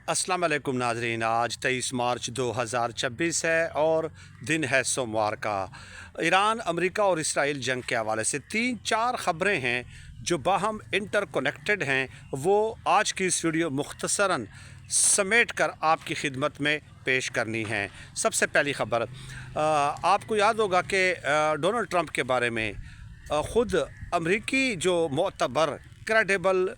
अस्सलाम वालेकुम नाजरीन। आज 23 मार्च 2026 है और दिन है सोमवार का। ईरान, अमेरिका और इसराइल जंग के हवाले से 3-4 ख़बरें हैं जो बाहम इंटरकनेक्टेड हैं। वो आज की इस वीडियो मुख्तसरन समेट कर आपकी खिदमत में पेश करनी है। सबसे पहली ख़बर, आपको याद होगा कि डोनाल्ड ट्रंप के बारे में ख़ुद अमरीकी जो मोतबर क्रेडिबल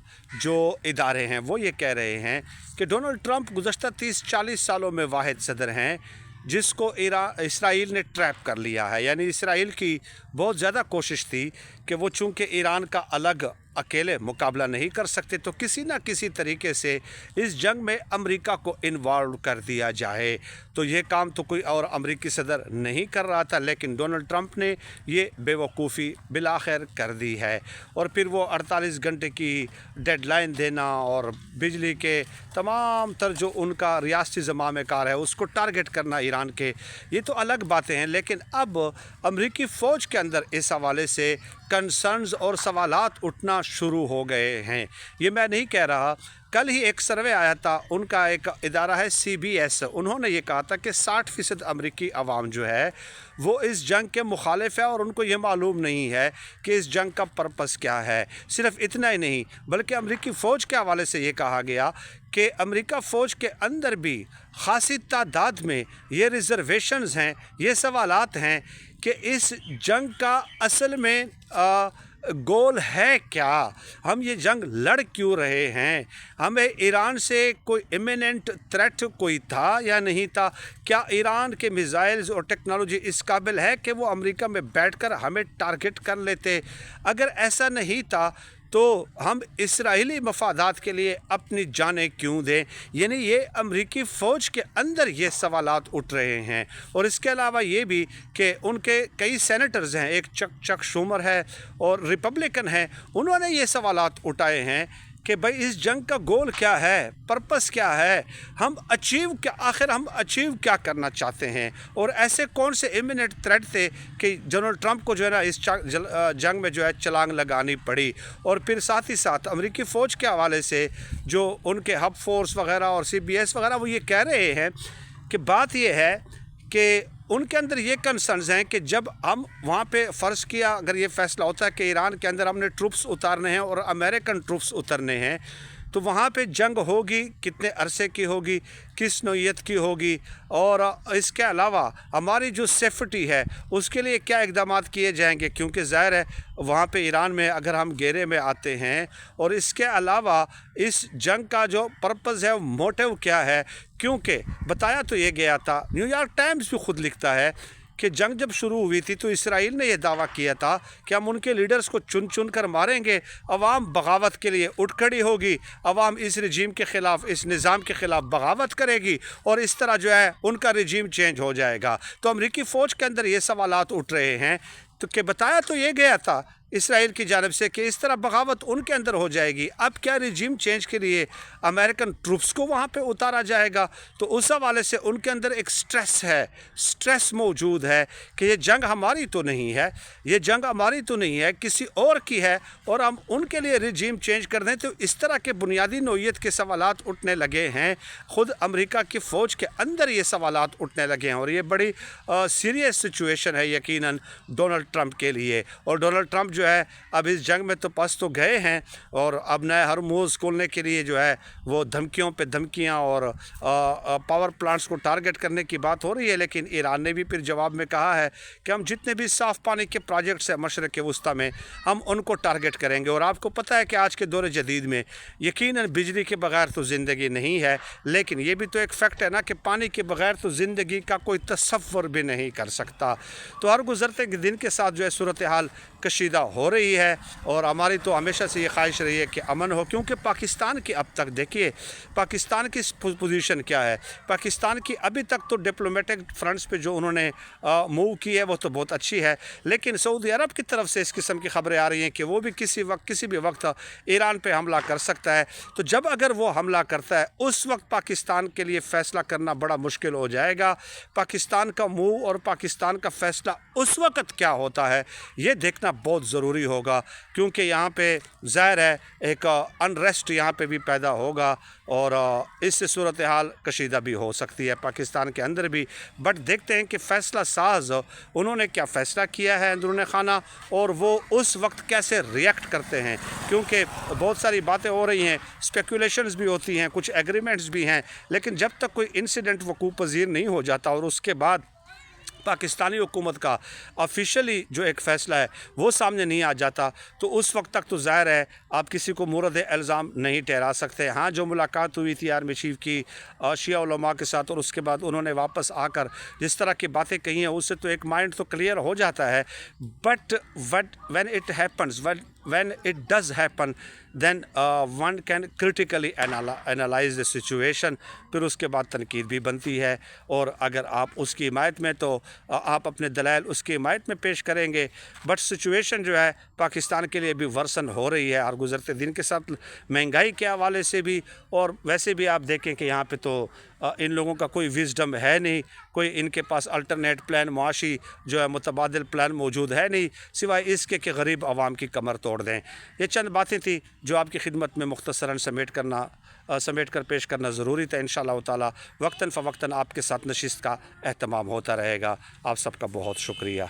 जो इदारे हैं वो ये कह रहे हैं कि डोनाल्ड ट्रंप गुज़श्ता 30-40 सालों में वाहिद सदर हैं जिसको इसराइल ने ट्रैप कर लिया है। यानी इसराइल की बहुत ज़्यादा कोशिश थी कि वो चूँकि ईरान का अलग अकेले मुकाबला नहीं कर सकते तो किसी न किसी तरीके से इस जंग में अमेरिका को इन्वॉल्व कर दिया जाए। तो ये काम तो कोई और अमेरिकी सदर नहीं कर रहा था, लेकिन डोनाल्ड ट्रंप ने ये बेवकूफ़ी बिलाखिर कर दी है। और फिर वो 48 घंटे की डेडलाइन देना और बिजली के तमाम तर जो उनका रियासती ज़माम कार है उसको टारगेट करना ईरान के, ये तो अलग बातें हैं। लेकिन अब अमेरिकी फ़ौज के अंदर इस हवाले से कंसर्न्स और सवालात उठना शुरू हो गए हैं। ये मैं नहीं कह रहा, कल ही एक सर्वे आया था, उनका एक इदारा है CBS, उन्होंने ये कहा था कि 60% अमरीकी अवाम जो है वो इस जंग के मुखालिफ है और उनको ये मालूम नहीं है कि इस जंग का पर्पस क्या है। सिर्फ इतना ही नहीं बल्कि अमरीकी फ़ौज के हवाले से ये कहा गया कि अमेरिका फ़ौज के अंदर भी ख़ासी तादाद में ये रिज़र्वेशंस हैं, ये सवालात हैं कि इस जंग का असल में गोल है क्या, हम ये जंग लड़ क्यों रहे हैं, हमें ईरान से कोई इमिनेंट थ्रेट कोई था या नहीं था, क्या ईरान के मिसाइल्स और टेक्नोलॉजी इस काबिल है कि वो अमेरिका में बैठकर हमें टारगेट कर लेते। अगर ऐसा नहीं था तो हम इसराइली मफादात के लिए अपनी जानें क्यों दें। यानी ये अमरीकी फ़ौज के अंदर ये सवालात उठ रहे हैं। और इसके अलावा ये भी कि उनके कई सेनेटर्स हैं, एक चक शूमर है और रिपब्लिकन हैं, उन्होंने ये सवालात उठाए हैं कि भाई इस जंग का गोल क्या है, पर्पस क्या है, हम अचीव क्या करना चाहते हैं। और ऐसे कौन से इमिनेंट थ्रेट थे कि डोनाल्ड ट्रंप को जो है ना इस जंग में जो है छलांग लगानी पड़ी। और फिर साथ ही साथ अमेरिकी फ़ौज के हवाले से जो उनके हब फोर्स वगैरह और CBS वगैरह वो ये कह रहे हैं कि बात ये है कि उनके अंदर ये कंसर्न्स हैं कि जब हम वहाँ पे फ़र्ज़ किया अगर ये फ़ैसला होता है कि ईरान के अंदर हमने ट्रूप्स उतारने हैं और अमेरिकन ट्रूप्स उतरने हैं तो वहाँ पे जंग होगी, कितने अरसे की होगी, किस नौइयत की होगी, और इसके अलावा हमारी जो सेफ्टी है उसके लिए क्या इक़दामात किए जाएंगे, क्योंकि ज़ाहिर है वहाँ पे ईरान में अगर हम घेरे में आते हैं। और इसके अलावा इस जंग का जो पर्पज़ है, मोटिव क्या है, क्योंकि बताया तो ये गया था, न्यूयॉर्क टाइम्स भी ख़ुद लिखता है कि जंग जब शुरू हुई थी तो इसराइल ने यह दावा किया था कि हम उनके लीडर्स को चुन चुन कर मारेंगे, अवाम बगावत के लिए उठ खड़ी होगी, अवाम इस रजीम के ख़िलाफ़, इस निज़ाम के ख़िलाफ़ बगावत करेगी और इस तरह जो है उनका रजीम चेंज हो जाएगा। तो अमरीकी फ़ौज के अंदर ये सवालात उठ रहे हैं तो कि बताया तो ये गया था इसराइल की जानब से कि इस तरह बगावत उनके अंदर हो जाएगी। अब क्या रजीम चेंज के लिए अमेरिकन ट्रूप्स को वहाँ पे उतारा जाएगा? तो उस हवाले से उनके अंदर एक स्ट्रेस मौजूद है कि ये जंग हमारी तो नहीं है, ये जंग हमारी तो नहीं है, किसी और की है और हम उनके लिए रजीम चेंज कर दें। तो इस तरह के बुनियादी नौइयत के सवालात उठने लगे हैं, ख़ुद अमेरिका की फ़ौज के अंदर ये सवालात उठने लगे हैं। और ये बड़ी सीरियस सिचुएशन है यकीनन डोनाल्ड ट्रंप के लिए। और डोनाल्ड ट्रंप जो है अब इस जंग में तो पस तो गए हैं और अब नए हरमूज़ खोलने के लिए जो है वो धमकियों पे धमकियां और पावर प्लांट्स को टारगेट करने की बात हो रही है। लेकिन ईरान ने भी फिर जवाब में कहा है कि हम जितने भी साफ़ पानी के प्रोजेक्ट्स हैं मशरक़ वस्ती में हम उनको टारगेट करेंगे। और आपको पता है कि आज के दौर जदीद में यकीनन बिजली के बग़ैर तो ज़िंदगी नहीं है, लेकिन ये भी तो एक फ़ैक्ट है ना कि पानी के बग़ैर तो ज़िंदगी का कोई तसव्वुर भी नहीं कर सकता। तो हर गुज़रते दिन के साथ जो है सूरत हाल कशीदा हो रही है और हमारी तो हमेशा से ये ख्वाहिश रही है कि अमन हो, क्योंकि पाकिस्तान की अब तक देखिए पाकिस्तान की पोजीशन क्या है। पाकिस्तान की अभी तक तो डिप्लोमेटिक फ्रंट्स पे जो उन्होंने मूव की है वो तो बहुत अच्छी है, लेकिन सऊदी अरब की तरफ से इस किस्म की ख़बरें आ रही हैं कि वो भी किसी भी वक्त ईरान पे हमला कर सकता है। तो जब अगर वो हमला करता है उस वक्त पाकिस्तान के लिए फ़ैसला करना बड़ा मुश्किल हो जाएगा। पाकिस्तान का मूव और पाकिस्तान का फ़ैसला उस वक्त क्या होता है ये देखना دیکھنا بہت ضروری ہوگا، کیونکہ یہاں پہ ظاہر ہے ایک انریسٹ یہاں پہ بھی پیدا ہوگا اور اس سے صورتحال کشیدہ بھی ہو سکتی ہے پاکستان کے اندر بھی۔ بٹ دیکھتے ہیں کہ فیصلہ ساز انہوں نے کیا فیصلہ کیا ہے اندرون خانہ، اور وہ اس وقت کیسے ریئیکٹ کرتے ہیں، کیونکہ بہت ساری باتیں ہو رہی ہیں، اسپیکولیشنز بھی ہوتی ہیں، کچھ ایگریمنٹس بھی ہیں، لیکن جب تک کوئی انسیڈنٹ وقوع پذیر نہیں ہو جاتا اور اس کے بعد پاکستانی حکومت کا آفیشلی جو ایک فیصلہ ہے وہ سامنے نہیں آ جاتا، تو اس وقت تک تو ظاہر ہے آپ کسی کو مورد الزام نہیں ٹھہرا سکتے۔ ہاں، جو ملاقات ہوئی تھی آرمی چیف کی شیعہ علماء کے ساتھ، اور اس کے بعد انہوں نے واپس آ کر جس طرح کی باتیں کہی ہیں اس سے تو ایک مائنڈ تو کلیئر ہو جاتا ہے، but when it happens, when it does happen, then one can critically analyze the situation۔ پھر اس کے بعد تنقید بھی بنتی ہے، اور اگر آپ اس کی حمایت میں تو آپ اپنے دلائل اس کی حمایت میں پیش کریں گے، بٹ سچویشن جو ہے پاکستان کے لیے بھی ورسن ہو رہی ہے اور گزرتے دن کے ساتھ مہنگائی کے حوالے سے بھی، اور ویسے بھی آپ دیکھیں کہ یہاں پہ تو ان لوگوں کا کوئی وزڈم ہے نہیں، کوئی ان کے پاس الٹرنیٹ پلان، معاشی جو ہے متبادل پلان موجود ہے نہیں، سوائے اس کے کہ غریب عوام کی کمر توڑ دیں۔ یہ چند باتیں تھیں جو آپ کی خدمت میں مختصراً سمیٹ کر پیش کرنا ضروری تھا۔ انشاءاللہ تعالی وقتاً فوقتاً آپ کے ساتھ نشست کا اہتمام ہوتا رہے گا۔ آپ سب کا بہت شکریہ۔